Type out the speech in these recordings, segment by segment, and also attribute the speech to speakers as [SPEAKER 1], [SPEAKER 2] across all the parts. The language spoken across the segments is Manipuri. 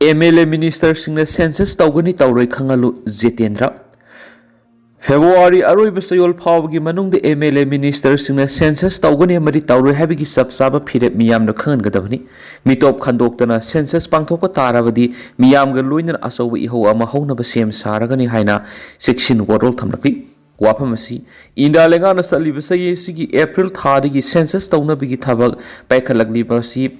[SPEAKER 1] MLA Minister Singna census Tawgani Tawroi Khangalu Jitendra February Aroi Basayol Pawgi Manung the MLA Minister Singna census Tawgani Mari Tawroi Habigi Subsaba Piret Miyam no Khan Gadavani Mitop Khandoktana census Pangtopa Taravadi Miyam Galuin Asawi Iho Amahona Basem Saragani Haina section World Tamlaki Wapamasi Inda Lengana Salibasay Sigi April Thadigi census Tawna Bigi Tabak Bakalagli Basi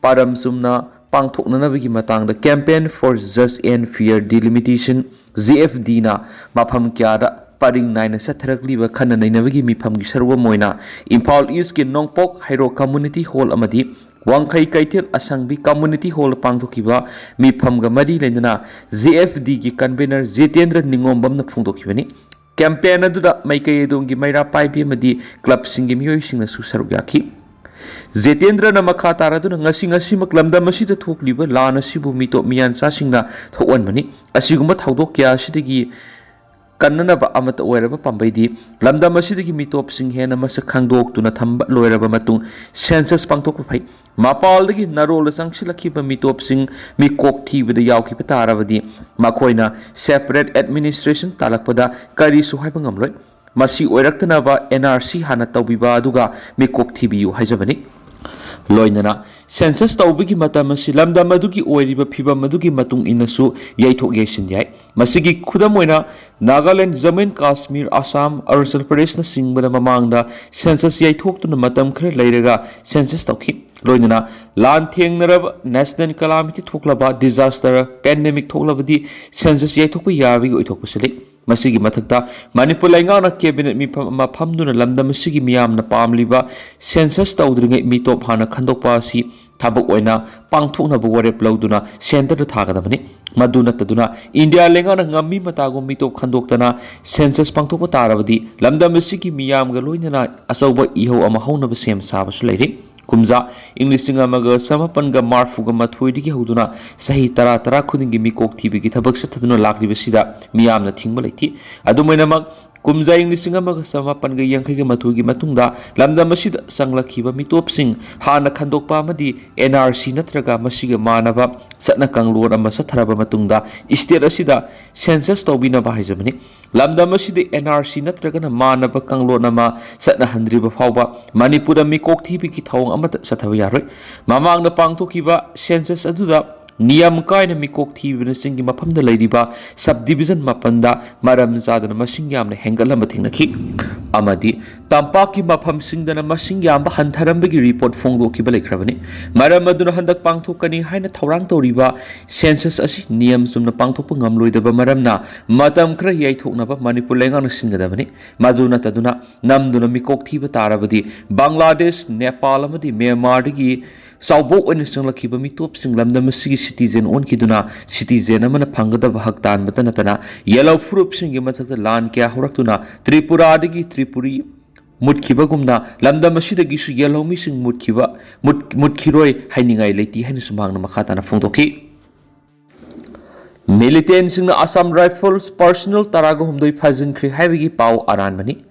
[SPEAKER 1] Param Sumna Pangthoknanabigi matang the Campaign for Just and Fair Delimitation ZFD na mafam kyada paring naina satharakliba khana nainabagi mifam gi sarwa moina Imphal East ki Nongpok Hairo Community Hall amadi Wangkhai Kaitel Asangbi Community Hall pangthokiba mifam ga mari lendana ZFD gi convener Jitendra Ningombam na phungdokibani campaign aduda maikai dongi maira paibi amadi club singi miyoi singna su saruk yakhi Jitendra na makha taraduna ngasi maklamda masida thokliba lana sibu mito miyan sa singna thowan mani asigumba thaudok kya sidigi kannanaba amata oiraba pambaidi lamda masidigi mitop sing hena masa khangdok tuna thamba loiraba matung census pangtok phai mapaldagi narol sangsilakhiba mitop sing mi kok thibada yawkhiba tarabadi makoina separate administration talakpada kari suhaiba ngamloi Masi oiraktanaba NRC hana tawbiba aduga mikok thibiyu haijabani loinana census tawbigi matamasi lamda madugi oiriba phiba madugi matung inasu yaithok yesin yai masigi khudamoina Nagaland Jammu Kashmir Assam Arunachal Pradesh na singbada mamangda census yaithok matam khare leiraga census tawkhi loinana lan thengnarab national calamity thoklaba disaster pandemic thoklabadi census yaithok yabi oithok pasali Masigi matakta Manipur Leingak cabinet mi mafamduna lamdam sigi miyamna pamliba census tawdringai mitop hana khandokpa si thabak oina pangthoknaba warep lawduna center da thagadabani maduna taduna India Leingak ngammi matago mitop khandoktana census pangthokpa tarabadi lamdam sigi miyamga loinana asawba iho ama haunaba sem sabasu leiri Kumza English Amaga Samapanga Marfuga Mathuidiki Huduna Sahi Tara Tara Kudingi Mikok Tibiki Tabak Sataduna Lakli Basida Miyamna Thingmalati Adumainamak Kumza English Amaga Samapanga Yankagi Matugi Matunda Lamda Masida Sanglakiba Mitop Sing Hana Kandokpa Madi NRC Natraga Masiga Manava Satna Kanglor Amasatraba Matunda Istir Asida Census Tobina Bahizamani Lamda Masidi NRC Natragana Manava Kanglor Nama Satna Handriba Fauba Manipura Mikok Tibiki Tawang Amata Satavayari Mamang the Pangtokiba Census Aduda Niyam kaina mikok thibina singi mafamda leiriba subdivision mapanda maram zadana masing yamna hengalama thingnakhi amadi tampaki mafam singdana masing yamba hantharambagi report phongdokiba lekhrabani maram aduna handak pangthokani haina thorang toriba census asi niyam sumna pangthokpa ngamloidaba maramna matam khra yaithoknaba Manipur Leingak singadabani maduna taduna namduna mikok thiba tarabadi Bangladesh Nepal amadi Myanmar dagi Saubok and Sanglakiba mitop sing lamda masigi citizen on kiduna citizen amana pangada bahaktan matanatana yellow fruit sing yamatata lan kya horaktuna Tripura digi Tripuri mutkibagumna lamda masidagi su yellow missing mutkiroi hainingai leiti haini sumangna makhatana phongdoki Militant sing Assam Rifles personal taraga humdoi phajinkri haibigi pau aranmani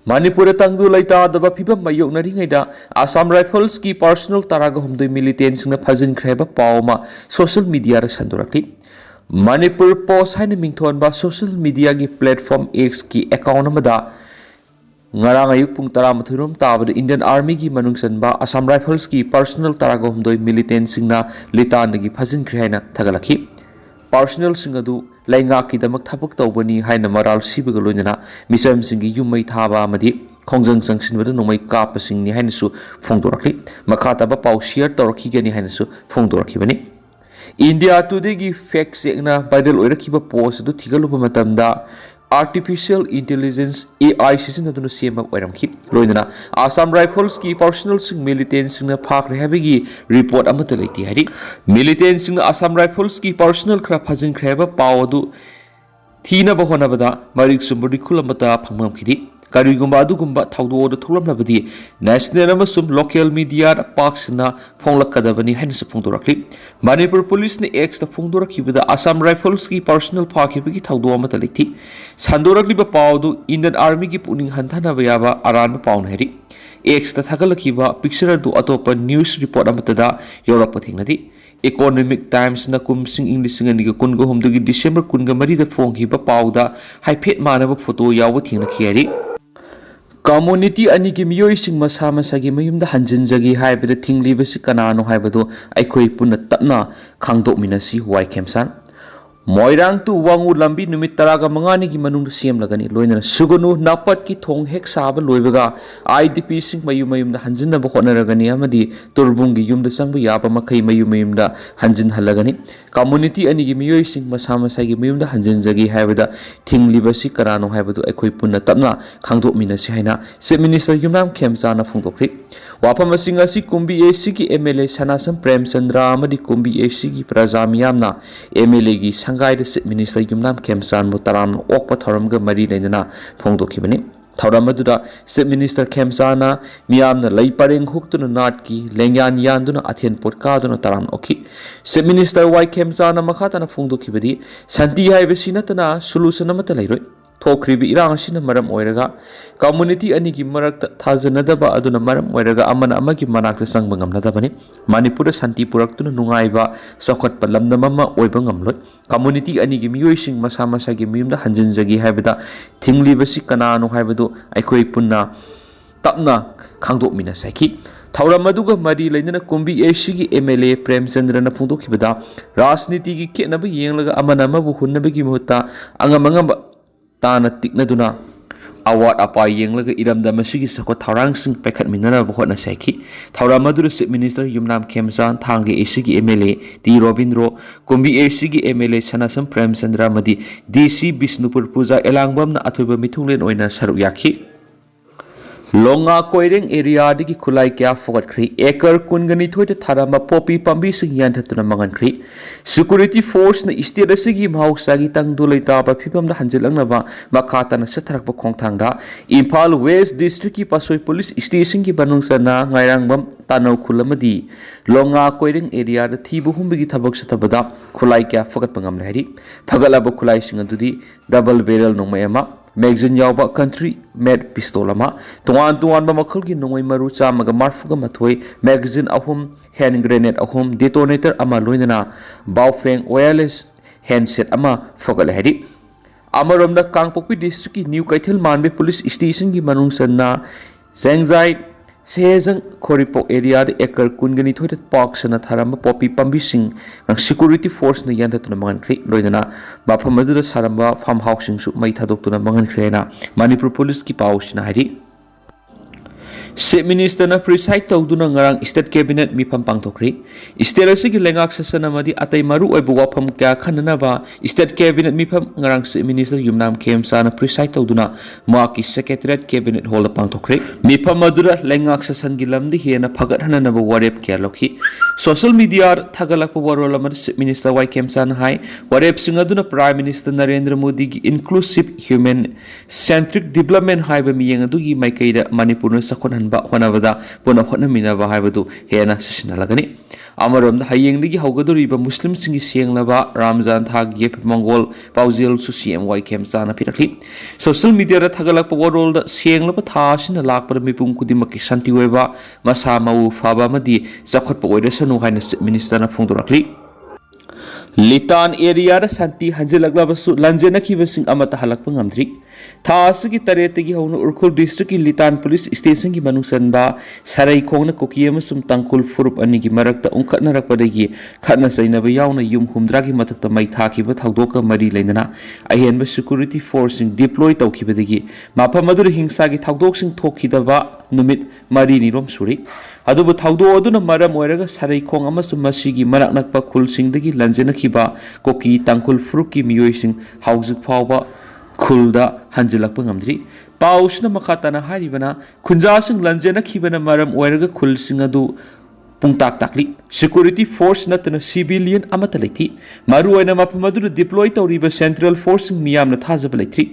[SPEAKER 1] Manipur tangdu laita daba phibam mayok naringaida Assam Rifles ki personal taraga humdoi militant singna phajin khreba pawma social media ra sandorakti Manipur Post haina mingthon ba social media gi platform X ki account amada ngarang ayuk pung 13 rom tabada Indian Army gi manungsan ba Assam Rifles ki personal taraga humdoi militant singna litan gi phajin khreina thagalakhi personal singadu Leingak ki damak thabak tawbani haina maral sibiga loinana misam singi yumai thaba amadi khongjang sangsinbada nomai kapa singni haina su phongdorakli makhata ba pau share torki gani haina su phongdorakhi bani India today gi fact checkna viral oirakhiba post du thigaluba matamda artificial intelligence AI sisinaduna semak oiramkhi loinana Assam Rifles ki personal sing militant singna phakre habigi report amata leiti hari militant sing Assam Rifles ki personal khra phajin khreba pawdu thina bahona bada marik sumbudi khulamata phangmamkhidi karigumba adugumba thawdo tholamnabadi national amasum local media paksna phonglakadabani hainsa phongdorakli Manipur police ne X ta phongdorakhibada Assam Rifles ki personal phakibagi thawdo amata leiti sandorakliba pawdu Indian Army ki puning hanthana bayaba aran pawn heri X ta thagalakhiba picture du atopa news report amatada yorakpa thingnadi Economic Times na kumsing Englishing and Kungo home to December Kungamari the Fong Hiba Powda, Hypet Manaba photo Yawatin Kieri. Community aniki miyoising masama sagi mayumda hanjinjagi haibada thinglibasi kanano haibado aikoi punna tapna khangdok minasi wai kemsan moirang tu wangu lambi numit taraga mangani gi manung siam lagani loina sugunu napat ki thong hek saba loibaga IDP sing mayumda hanjinna ba khonaragani amadi turbung gi yumda sangbu yaba makai mayumda hanjin halagani community anigi miyoising masama sagi mayumda hanjinjagi haibada thinglibasi kanano haibado aikoi punna tapna khangdok minasi haina Chief Minister Yumnam Khemsana Phongdokri Wapam asing asi kumbi ACG MLA Sanasam Prem Chandra amadi kumbi ACG Praja miyamna MLA gi sangai de Chief Minister Yumnam Khemsan mutaram okpa thoramga mari leina phongdokhibani thoram aduda Chief Minister Khemsana miyamna lei pareng huktuna nat ki lengyan yanduna athen potka duna taram okhi Chief Minister Y Khemsana makhatana phongdokhibadi santi haibasi natana solution amata leiroi Thokribi irang asina maram oiraga community ani ki marakta thajanadaba aduna maram oiraga amana amagi manakta sangba ngamnadabani Manipur santi puraktuna nungaiba sokhat palamna mama oiba ngamloi community ani gi miyoising masama sagi miyumda hanjinjagi haibada thinglibasi kanano haibadu aikoi punna tapna khangdok mina saki Thauram aduga mari lainana kumbi ACG MLA Prem Chandra na phongdokhibada rajniti gi khenaba yenglaga amana amabu hunnabagi muhutta angamangamba Tana Tiknaduna Award apa yenglaga iramda masigi sako tharang sing pekhat minana bhotna saiki Thauramadu Chief Minister Yumnam Khemsan thangi ACG MLA T Robindro kumbi ACG MLA Sanasam Prem Chandra madi DC Bisnupur Puja elangbam na athoiba mithunglen oina saruk yakhi Longa Koireng area digi khulai kya fogat khri ekar kungani thoite tharama popi pambi sing yanthatuna mangan khri security force na state asigi mahausagi tangdulai taba phipam na hanjilangna ba makata na satharakpa khongthangda Imphal West District ki Pasoi Police Station ki banungsana ngairangbam tanau khulamadi Longa Koireng area da thibu humbigi thabak satabada khulai kya fogat pangam lahari phagalaba khulai sing adudi double barrel nongmayama Magazine yauba country made pistol ama tuan ba makhal gi nongoi maru chamaga marfuga mathoi magazine ahum hand grenade ahum detonator ama loinana baufeng wireless handset ama fogal hedi amarom da Kangpokpi district ki New Kaithil Manbe police station gi manung sanna Sengjai Sehjang Khoripok area de ekar kungani thoit park sana tharamba popi pambi sing security force na yandatuna mangan khri loinana bafam adu saramba farm house sing su mai thadokuna mangan khrena Manipur police ki pawsina hari Chief Minister na preside tawduna ngarang state cabinet mifam pangthokri state asigi lengak sasana madi atai maru oibu wafam kya khanana ba state cabinet mifam ngarang Chief Minister Yumnam Khemsana preside tawduna maki secretariat cabinet hall pangthokri mifam madura lengak sasan gilamdi hena phagat hanana ba warep kya lokhi social media thagalakpa warol amar Chief Minister Y Khemsana hai warep singaduna Prime Minister Narendra Modi gi inclusive human centric development haiba miyeng adugi maikaida Manipur na sakon ba honabada puna hotna minaba haibadu hena sisinalagani amarom da hayeng digi haugadoriba muslim singi sienglaba Ramzan thag yep Mongol paujel su CMY Khemsana pirakli social media ra thagalakpa warol da sienglaba thasina lakpa mipum kudimaki santi weba masa mau faba madi zakhotpa oirasanu haina minister na phongdorakli Litan area da santi hanjilaglabasu lanjena kibasing amata halakpa ngamdri Thasigi taretagi hauna Urkhul district ki Litan police station ki manungsanba sarai khongna koki amasum tangkul furup ani gi marakta ungkhatna rakpadagi khatna sainaba yauna yum humdra gi matakta mai thakiba thagdoka mari leinana ahenba security force sing deploy tawkhibadagi maphamadura hingsa gi thagdoksing thokhidaba numit mari ni rom suri adubu thagdo aduna maram oiraga sarai khong amasum masigi marak nakpa khulsingdagi lanjena khiba koki tangkul furup ki miyoising hauzik phawba Khulda hanjilakpa ngamdri pausna makhatana haribana khunjasing lanjena khibana maram oiraga khulsing adu pungtak takli security force natana civilian amata lethi maru oina maphamadu deploy tawriba central force miyamna thajaba lethi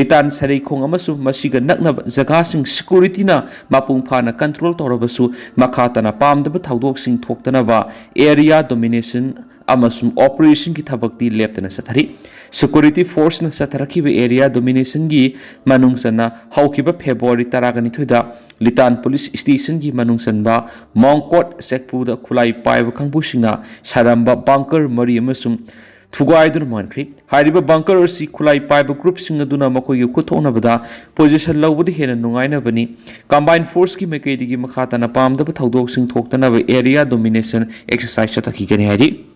[SPEAKER 1] litan sarai khong amasu masiga nakna jaga sing security na mapung phana control tawrabasu makhatana pamdaba thawdok sing thoktana ba area domination amasum operation ki thabakti leptana sathari security force na satharakiba area domination gi manungsana haukiba February 12 da Litan police station gi manungsanba Mongkot sekpu da khulai paiba kangbusinga saramba bunker mari amasum Thugaidun Mankri, Hariba bunker or si Kulai Pipe group singaduna Makoyu Kutonabada, position low with the head and Nungaina Bani, combined force ki Makadi Makata na Palm the Patado Sing Toktanava area domination exercise Shataki Hadi.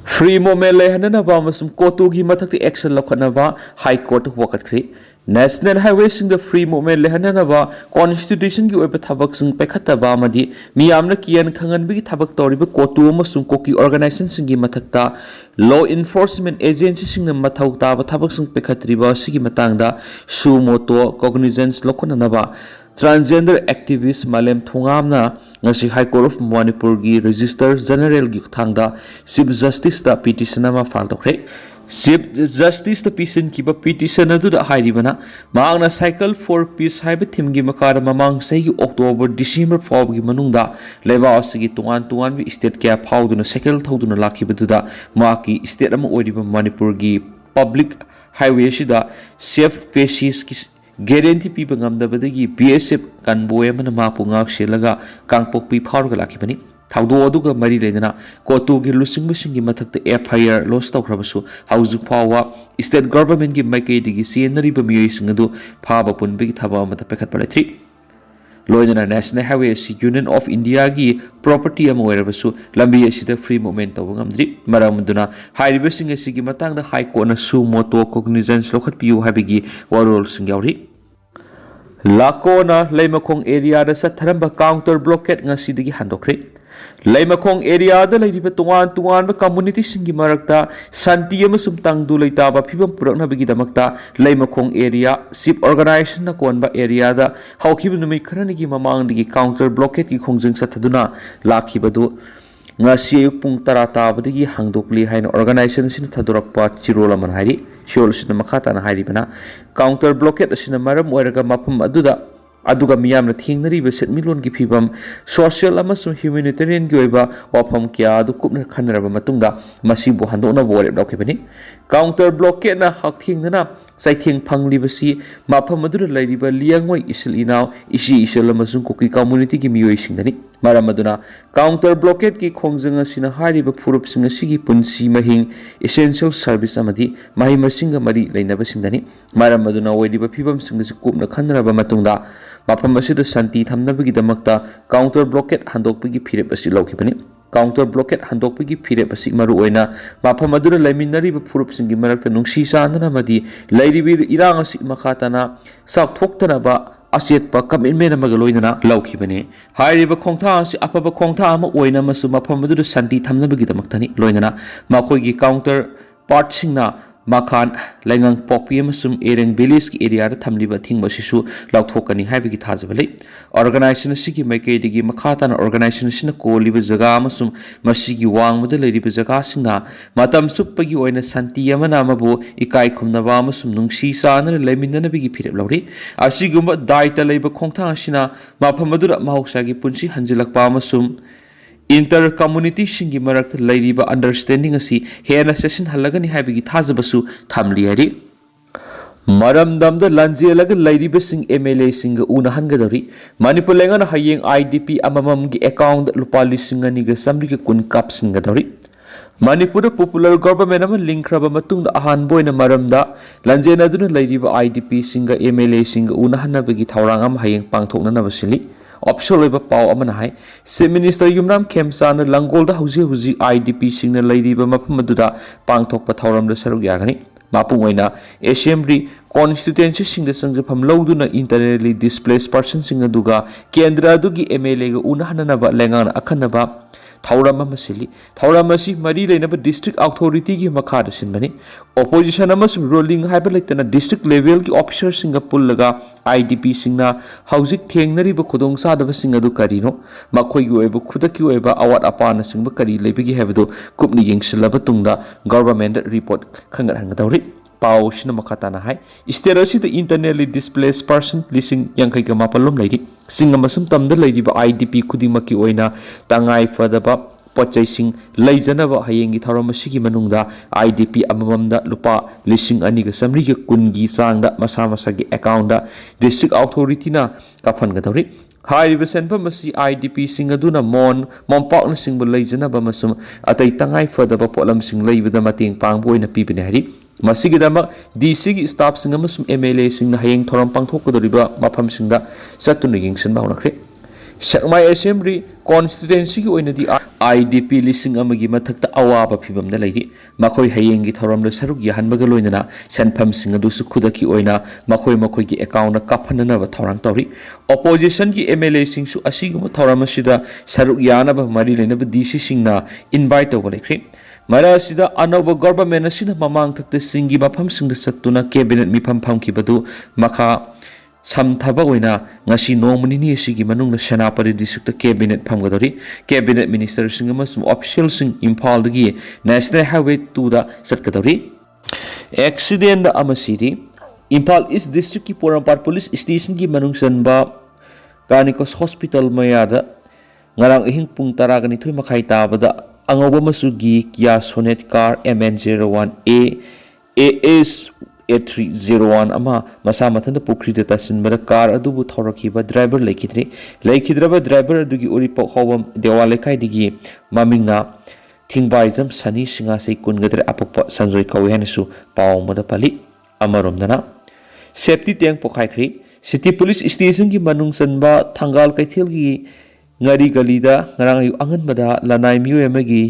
[SPEAKER 1] Free moment Lehanana Bamasum Kotugi Mataki Excel Lokanava, High Court Wakatri, National Highways in the free moment Lehanava, Constitution you ever tabaxing Pekata Bamadi, Miamna Kian Kangan Big Tabaktori, Kotu Masum Koki organizations in Gimatakta, law enforcement agencies in the Matauta, Tabaxing Pekatriba, Sigimatanga, Sumoto, Cognizance Lokanava. Transgender activist Malem Thongamna ngasi High Court of Manipur gi Register General gi thangda Chief Justice da petition ama file tokre Chief Justice da petition adu da hairibana maangna cycle for peace haiba theme gi makara mamang sei October December faw gi manungda leba asigi tuan bi state kya phawduna cycle thoduna lakhibatuda maki state ama oiriba Manipur gi public highway sida safe passage ki guarantee people ngamdabadagi BSF kanboy amana mapungak selaga kangpokpi phawrga lakibani thawdo aduga mari leidana kotu gi lusingbsingi mathakta FIR loss tawkhrabasu hauju phawa state government gi maikei digi senari ba miyoi singadu phaba punbigi thaba amata pekhat palaithri loidana National Highway Union of India gi property am oirabasu lambi asida free movement tawngamdri maramduna hairiba sing asigi matangda high court na sumoto cognizance lokhatpiu habigi warol singyauri Lakona Laimakhong area da satharamba counter blockade ngasidagi handokre Laimakhong area da laiba tuan ba community singi marakta santi amasum tangdu leitaba phibam puraknabagi damakta Laimakhong area ship organization na konba area da hawkibu numi kharanigi mamangdigi counter blockade ki khongjing sathaduna lakhibadu ngasi ayuk pung tara tabadagi hangdokli haina organization sin thadurakpa chirola man hairi Shiol sina makata na hairibana counter blockade asina maram oiraga mapam aduga miyamna thingnariba setmilon gi phibam social amasung humanitarian gi oiba wafam kya adu kupna khanraba matungda masibu handona bore daukibani counter blockade na hakthingnana saithing phanglibasi mapam adura lairiba liangoi isil inaw isil amasung koki community gi miyoi singdani maram aduna counter blockade ki khongjang asina hariba furup singa sigi punsi mahing essential service amadi mahi masinga mari leinaba singdani maram aduna oidiba phibam singa kupna khanraba matungda mapam asida santi thamnabagi damakta counter blockade handokpagi phirep asi laukibani counter blockade handokpagi phirep asi maru oina mapam adura laiminariba furup singi marakta nungsi sanana madi lairibi irang asi makhatana sak thoktanaba asetpa commitment amaga loinana laukibani hairiba khongtha asi apaba khongtha ama oina masu mapam adura santi thamnabagi damaktani loinana makoigi counter part singna Makhan Lengang Pokpi amasum Ereng Village ki area da thamliba thingba sisu lauthokani haibagi thajabali organization sigi maikei makhata na organization sina koliba jaga amasum masigi wangmada leiriba jaga singna matam suppagi oina santi amana amabu ikai khumnaba amasum nungsi sana leiminana bigi phirep lauri asigumba daita leiba khongtha sina maphamadura mahoksagi punsi hanjilakpa amasum Inter community singi marak lairiba understanding asi hena session halagani haibigi thajabasu thamli hari maram damda lanjelaga lairiba sing MLA sing una hangadari Manipur lengan Hayeng IDP amamam gi account lupali singani ga samri ga kun kap singadari Manipur popular government ama link raba matungda ahan boina maramda lanjena duna lairiba IDP singa MLA sing una hanabagi thawrang am Hayeng pangthokna nabasili Optional Pau Amanai, Sim Minister Yumram Kemsan, Langolda Huzi IDP Singna Lady Mapumaduda, Pangtok Patauram the Sarugani, Mapuena, Assembly, Constituency Sing the Sons of Loduna internally displaced persons in Aduga, Kendra Dugi MLA Unahanaba Lengan Akanaba. Thawram Masili, Thawramasi, Mari Lenaba District Authority gi Makada Sinbani, Opposition Amas rolling hyperlatana district level ki officers Singapore laga IDP Singna, Housing Tengnari Khudong Sadava Singadu Karino, Makoi Ueba Kudaki Ueba Awat Apana Singbakari Lebigi Hebdo, Kupni Ying Silabatunda, government report Kangarangadori. Pau Shinamakatana High, Isterasi the internally displaced person, listening Yankai Mapalum lady, Singamasum Tam the lady by IDP Kudimaki Oina, Tangai Fadaba, ꯄꯣꯠꯆꯩꯁꯤꯡ ꯂꯩꯖꯅꯕ ꯍꯌꯦꯡꯒꯤ ꯊꯧꯔꯝ ꯑꯁꯤꯒꯤ ꯃꯅꯨꯡꯗ IDP ꯑꯃꯃꯝꯗ ꯂꯨꯄꯥ 2,900ꯒꯤ ꯆꯥꯡꯗ ꯃꯁꯥ ꯃꯁꯥꯒꯤ ꯑꯦꯀꯥꯎꯟꯗ ꯗꯤꯁꯇ꯭ꯔꯤꯛ ꯑꯣꯊꯣꯔꯤꯇꯤꯅ ꯀꯥꯞꯍꯟꯒꯗꯧꯔꯤ ꯍꯥꯏꯔꯤꯕ ꯁꯦꯟꯐꯝ ꯑꯁꯤ IDPꯁꯤꯡ ꯑꯗꯨꯅ ꯃꯣꯝꯄꯥꯛꯅꯆꯤꯡꯕ ꯂꯩꯖꯅꯕ ꯑꯃꯁꯨꯡ ꯑꯇꯩ ꯇꯉꯥꯏꯐꯗꯕ ꯄꯣꯠꯂꯝꯁꯤꯡ ꯂꯩꯕꯗ ꯃꯇꯦꯡ ꯄꯥꯡꯕ ꯑꯣꯏꯅ ꯄꯤꯕꯅꯤ ꯍꯥꯏꯔꯤ ꯃꯁꯤꯒꯤꯗꯃꯛ DCꯒꯤ ꯁ꯭ꯇꯥꯐꯁꯤꯡ ꯑꯃꯁꯨꯡ MLAꯁꯤꯡꯅ ꯍꯌꯦꯡ ꯊꯧꯔꯝ ꯄꯥꯡꯊꯣꯛꯀꯗꯧꯔꯤꯕ ꯃꯐꯝꯁꯤꯡꯗ ꯆꯠꯇꯨꯅ ꯌꯦꯡꯁꯤꯟꯕ ꯍꯧꯅꯈ꯭ꯔꯦ ꯁꯦꯛꯃꯥꯏ ꯑꯦꯁꯦꯝꯕ꯭ꯂꯤ ꯀꯣꯟꯁꯇꯤꯇꯨꯑꯦꯟꯁꯤꯒꯤ ꯑꯣꯏꯅꯗꯤ IDP 1,000ꯒꯤ ꯃꯊꯛꯇ ꯑꯋꯥꯕ ꯐꯤꯚꯝꯗ ꯂꯩꯔꯤ ꯃꯈꯣꯏ ꯍꯌꯦꯡꯒꯤ ꯊꯧꯔꯝꯗ ꯁꯔꯨꯛ ꯌꯥꯍꯟꯕꯒ ꯂꯣꯏꯅꯅ ꯁꯦꯟꯐꯝꯁꯤꯡ ꯑꯗꯨꯁꯨ ꯈꯨꯗꯛꯀꯤ ꯑꯣꯏꯅ ꯃꯈꯣꯏꯒꯤ ꯑꯦꯀꯥꯎꯟꯗ ꯀꯥꯞꯍꯟꯅꯅꯕ ꯊꯧꯔꯥꯡ ꯇꯧꯔꯤ ꯑꯣꯄꯣꯖꯤꯁꯟꯒꯤ MLAꯁꯤꯡꯁꯨ ꯑꯁꯤꯒꯨꯝꯕ ꯊꯧꯔꯝ ꯑꯁꯤꯗ ꯁꯔꯨꯛ ꯌꯥꯅꯕ ꯃꯔꯤ ꯂꯩꯅꯕ DCꯁꯤꯡꯅ ꯏꯟꯚꯥꯏꯠ ꯇꯧꯕ ꯂꯩꯈ꯭ꯔꯦ ꯃꯔꯛ ꯑꯁꯤꯗ ꯑꯅꯧꯕ ꯒꯚꯔꯟꯃꯦꯟꯠ ꯑꯁꯤꯅ ꯃꯃꯥꯡꯊꯛꯇ ꯆꯤꯡꯒꯤ ꯃꯐꯝꯁꯤꯡꯗ ꯆꯠꯇꯨꯅ ꯀꯦꯕꯤꯅꯦꯠ ꯃꯤꯐꯝ ꯐꯝꯈꯤꯕꯗꯨ ꯃꯈꯥ ꯁꯝꯊꯕ ꯑꯣꯏꯅ ꯉꯁꯤ ꯅꯣꯡꯃ ꯅꯤꯅꯤ ꯑꯁꯤꯒꯤ ꯃꯅꯨꯡꯗ ꯁꯦꯅꯥꯄꯇꯤ ꯗꯤꯁꯇ꯭ꯔꯤꯛꯇ ꯀꯦꯕꯤꯅꯦꯠ ꯐꯝꯒꯗꯧꯔꯤ ꯀꯦꯕꯤꯅꯦꯠ ꯃꯤꯅꯤꯁꯇꯔꯁꯤꯡ ꯑꯃꯁꯨꯡ ꯑꯣꯐꯤꯁꯤꯌꯦꯜꯁꯤꯡ ꯏꯝꯐꯥꯜꯗꯒꯤ ꯅꯦꯁꯅꯦꯜ ꯍꯥꯏꯋꯦ 2ꯗ ꯆꯠꯀꯗꯧꯔꯤ ꯑꯦꯛꯁꯤꯗꯦꯟꯗ ꯑꯃ ꯁꯤꯔꯤ ꯏꯝꯐꯥꯜ ꯏꯁ ꯗꯤꯁꯇ꯭ꯔꯤꯛꯀꯤ ꯄꯣꯔꯣꯝꯄꯥꯠ ꯄꯨꯂꯤꯁ ꯁ꯭ꯇꯦꯁꯟꯒꯤ ꯃꯅꯨꯡ ꯆꯟꯕ ꯀꯥꯔꯅꯤꯀꯣꯁ ꯍꯣꯁꯄꯤꯇꯥꯜ ꯃꯌꯥꯗ ꯉꯔꯥꯡ ꯑꯍꯤꯡ ꯄꯨꯡ 12:30 ꯇꯥꯕꯗ ꯑꯉꯧꯕ ꯃꯆꯨꯒꯤ ꯀꯤꯌꯥ ꯁꯣꯅꯦꯠ ꯀꯥꯔ MN01A AS 8301 ꯑꯃ ꯃꯁꯥ ꯃꯊꯟꯇ ꯄꯨꯈ꯭ꯔꯤꯗ ꯇꯥꯁꯤꯟꯕꯗ ꯀꯥꯔ ꯑꯗꯨꯕꯨ ꯊꯧꯔꯛꯈꯤꯕ ꯗ꯭ꯔꯥꯏꯚꯔ ꯂꯩꯈꯤꯗ꯭ꯔꯕ ꯗ꯭ꯔꯥꯏꯚꯔ ꯑꯗꯨꯒꯤ ꯎꯔꯤꯄꯣꯛ ꯍꯧꯕꯝ ꯗꯦꯋꯥ ꯂꯩꯀꯥꯏꯗꯒꯤ ꯃꯃꯤꯡꯅ ꯊꯤꯡꯕꯥꯏꯖꯝ ꯁꯅꯤ ꯁꯤꯡꯉꯥꯁꯩ ꯀꯨꯟꯒꯗ꯭ꯔꯦ ꯑꯄꯣꯛꯄ ꯁꯟꯖꯣꯏ ꯀꯧꯏ ꯍꯥꯏꯅꯁꯨ ꯄꯥꯎ ꯑꯃꯗ ꯄꯜꯂꯤ ꯑꯃꯔꯣꯝꯗꯅ ꯁꯦꯐꯇꯤ ꯇꯦꯡ ꯄꯣꯈꯥꯏꯈ꯭ꯔꯤ ꯁꯤꯇꯤ ꯄꯨꯂꯤꯁ ꯁ꯭ꯇꯦꯁꯟꯒꯤ ꯃꯅꯨꯡ ꯆꯟꯕ ꯊꯪꯒꯥꯜ ꯀꯩꯊꯦꯜꯒꯤ ꯉꯥꯔꯤ ꯒꯂꯤꯗ ꯉꯔꯥꯡ ꯑꯌꯨꯛ ꯑꯉꯟꯕꯗ ꯂꯅꯥꯏ ꯃꯤꯑꯣꯏ ꯑꯃꯒꯤ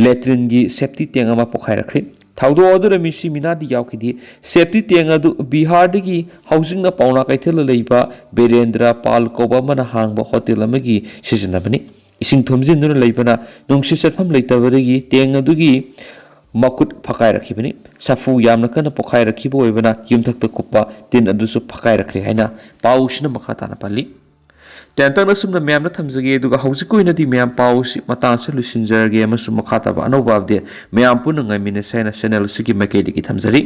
[SPEAKER 1] ꯂꯦꯇ꯭ꯔꯤꯟꯒꯤ ꯁꯦꯐꯇꯤ ꯇꯦꯡ ꯑꯃ ꯄꯣꯈꯥꯏꯔꯛꯈ꯭ꯔꯤ ꯊꯧꯗꯣꯛ ꯑꯗꯨꯗ ꯃꯤꯁꯤ ꯃꯤꯅꯥꯗꯤ ꯌꯥꯎꯈꯤꯗꯦ ꯁꯦꯐꯇꯤ ꯇꯦꯡ ꯑꯗꯨ ꯕꯤꯍꯥꯔꯗꯒꯤ ꯍꯧꯖꯤꯛꯅ ꯄꯥꯎꯅꯥ ꯀꯩꯊꯦꯜꯗ ꯂꯩꯕ ꯕꯤꯔꯦꯟꯗ꯭ꯔ ꯄꯥꯜ ꯀꯧꯕ ꯑꯃꯅ ꯍꯥꯡꯕ ꯍꯣꯇꯦꯜ ꯑꯃꯒꯤ ꯁꯤꯖꯤꯟꯅꯕꯅꯤ ꯏꯁꯤꯡ ꯊꯨꯝꯖꯤꯟꯗꯨꯅ ꯂꯩꯕꯅ ꯅꯨꯡꯁꯤꯠ ꯆꯠꯐꯝ ꯂꯩꯇꯕꯗꯒꯤ ꯇꯦꯡ ꯑꯗꯨꯒꯤ ꯃꯈꯨꯠ ꯐꯛꯀꯥꯏꯔꯛꯈꯤꯕꯅꯤ ꯁꯥꯐꯨ ꯌꯥꯝꯅ ꯀꯟꯅ ꯄꯣꯈꯥꯏꯔꯛꯈꯤꯕ ꯑꯣꯏꯕꯅ ꯌꯨꯝꯊꯛꯇ ꯀꯨꯞꯄ ꯇꯤꯟ ꯑꯗꯨꯁꯨ ꯐꯛꯀꯥꯏꯔꯛꯈ꯭ꯔꯦ ꯍꯥꯏꯅ ꯄꯥꯎꯁꯤꯅ ꯃꯈꯥ ꯇꯥꯅ ꯄꯜꯂꯤ ꯇꯦꯟꯇꯛꯅ ꯁꯨꯝꯅ ꯃꯌꯥꯝꯅ ꯊꯝꯖꯒꯦ ꯑꯗꯨꯒ ꯍꯧꯖꯤꯛꯀꯤ ꯑꯣꯏꯅꯗꯤ ꯃꯌꯥꯝ ꯄꯥꯎꯁꯤ ꯃꯇꯥꯡꯁꯤ ꯂꯣꯏꯁꯤꯟꯖꯔꯒꯦ ꯑꯃꯁꯨꯡ ꯃꯈꯥ ꯇꯥꯕ ꯑꯅꯧꯕ ꯑꯞꯗꯦꯠ ꯃꯌꯥꯝ ꯄꯨꯟꯅ ꯉꯥꯏꯃꯤꯟꯅꯁꯦ ꯍꯥꯏꯅ ꯆꯦꯅꯦꯜ ꯑꯁꯤꯒꯤ ꯃꯥꯏꯀꯩꯗꯒꯤ ꯊꯝꯖꯔꯤ